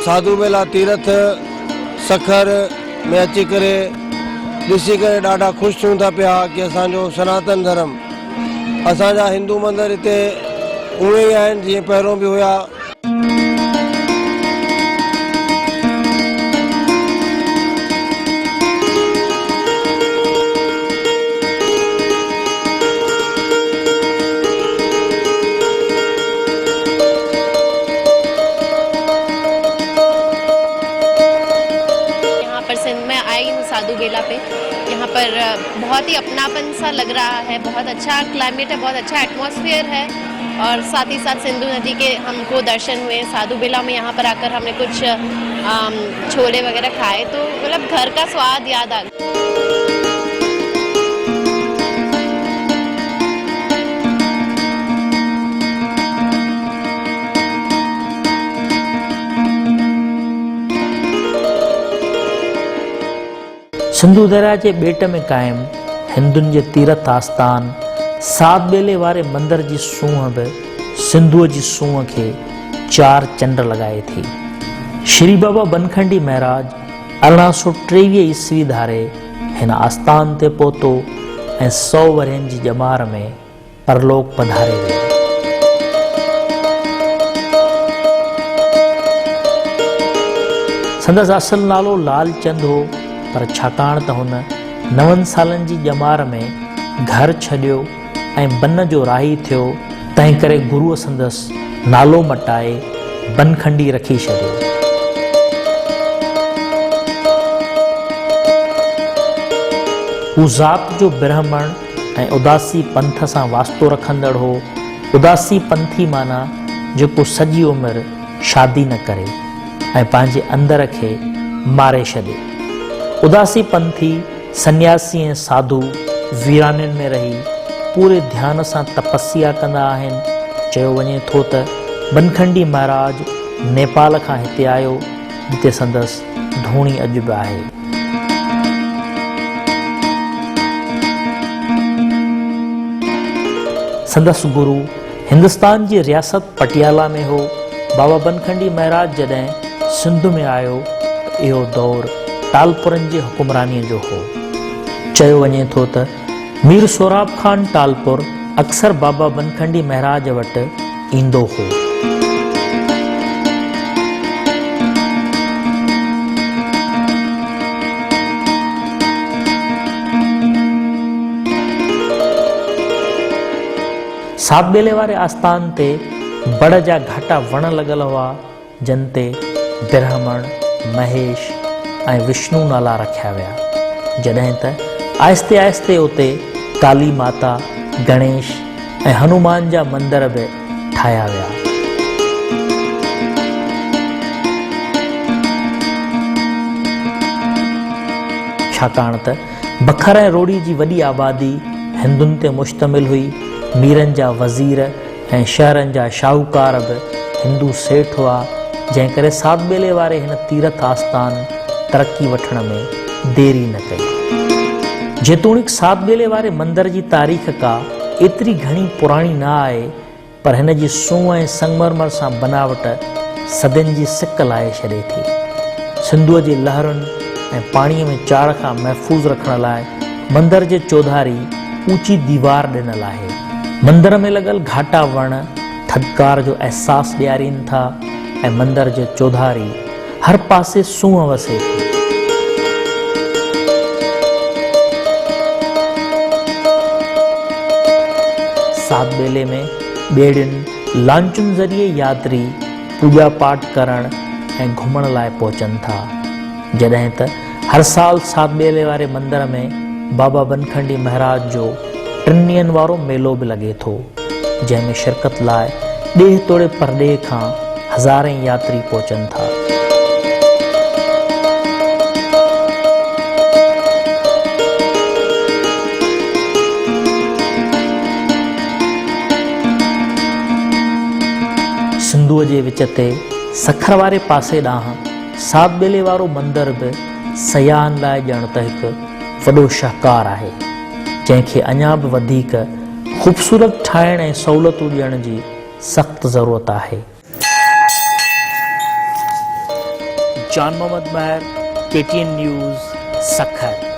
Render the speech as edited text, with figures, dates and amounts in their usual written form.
साधु Bella तीर्थ सखर में अची करे ॾिसी करे ॾाढा ख़ुशि थियूं था पिया कि असांजो सनातन धर्म, असांजा हिंदू मंदर हिते उहे ई आहिनि जीअं पहिरों बि हुया। सिंध में आई हूँ साधु बेला पे। यहाँ पर बहुत ही अपनापन सा लग रहा है, बहुत अच्छा क्लाइमेट है, बहुत अच्छा एटमॉस्फेयर है और साथ ही साथ सिंधु नदी के हमको दर्शन हुए। साधु बेला में यहाँ पर आकर हमने कुछ छोले वगैरह खाए तो मतलब घर का स्वाद याद आ गया। सिंधु दरिया जे ॿेट में क़ाइम हिंदुनि जे तीर्थ आस्थान सात बेले वारे मंदिर जी सूंहं बि सिंधुअ जी सूंहं खे 4 चंड लॻाए थी। श्री बाबा बनखंडी महाराज 1823 ईस्वी धारे हिन आस्थान ते पहुतो ऐं 100 वरहनि जी ॼमार में परलोक पधारे वियो। संदसि असुल नालो लालचंद हो, पर छाकाणि त हुन 9 सालनि जी ॼमार में घर छॾियो ऐं बन जो राही थियो, तंहिं करे गुरुअ संदसि नालो मटाए बनखंडी रखी छॾियो। हू ज़ात जो ब्राह्मण ऐं उदासी पंथ सां वास्तो रखंदड़ हो। उदासी पंथी माना जेको सॼी उमिरि शादी न करे ऐं पंहिंजे अंदर खे मारे छॾे। उदासी पंथी सन्यासी ऐं साधु वीराननि में रही पूरे ध्यान सां तपस्या कंदा आहिनि। चयो वञे थो त बनखंडी महाराज नेपाल खां हिते आयो, जिते संदसि धूणी अॼु बि आहे। संदसि गुरु हिंदुस्तान जी रियासत पटियाला में हो। बाबा बनखंडी महाराज जॾहिं सिंध में आयो त इहो दौर टालपुरनि जी हुकुमरानीअ जो हो। चयो वञे थो त मीर सोराब खान टालपुर अक्सर बाबा बनखंडी महाराज वटि ईंदो हो। सात बेले वारे आस्थान ते बड़ जा घाटा वण लॻल हुआ, जिन ते ब्राह्मण, महेश ऐं विष्णु नाला रखिया विया। जॾहिं त आहिस्ते आहिस्ते उते काली माता, गणेश ऐं हनुमान जा मंदर बि ठाहिया विया। छाकाणि त बखर ऐं रोड़ी जी वॾी आबादी हिंदुनि ते मुश्तमिल हुई। मीरनि जा वज़ीर ऐं शहरनि जा शाहूकार बि हिंदू सेठ हुआ, जंहिं करे सात बेले वारे हिन तीर्थ आस्थान तरक़ी वठण में देरी न कई। जेतोणीकि सात बेले वारे मंदर जी तारीख़ का एतिरी घणी पुराणी न आहे, पर हिन जी सूंहं ऐं संगमरमर सां बनावट सदियुनि जी सिक लाहे छॾे थी। सिंधुअ जी लहरुनि ऐं पाणीअ में चाड़ खां महफ़ूज़ रखण लाइ मंदर जे चौधारी ऊची दीवार ॾिनल आहे। मंदर में लॻल घाटा वण थधिकार जो अहसासु ॾियारीनि था ऐं मंदर जे चौधारी हर पासे सूंहं वसे थी। सात बेले में ॿेड़ियुनि लांचुनि ज़रिए यात्री पूॼा पाठ करण ऐं घुमण लाइ पहुचनि था। जॾहिं त हर साल सात बेले वारे मंदर में बाबा बनखंडी महाराज जो 3 ॾींहंनि वारो मेलो बि लॻे थो, जंहिंमें शिरकत लाइ ॾेह तोड़े परॾेह खां हज़ारें यात्री पहुचनि था। सिंधुअ जे विच ते सखर वारे पासे ॾांहुं सात बेले वारो मंदर बि सयाहनि लाइ ॼण त हिकु वॾो शाहकार आहे, जंहिंखे अञा बि वधीक ख़ूबसूरत ठाहिण ऐं सहूलियतूं ॾियण जी सख़्त ज़रूरत आहे। जॉन मोहम्मद महर, KTN न्यूज़, सखर।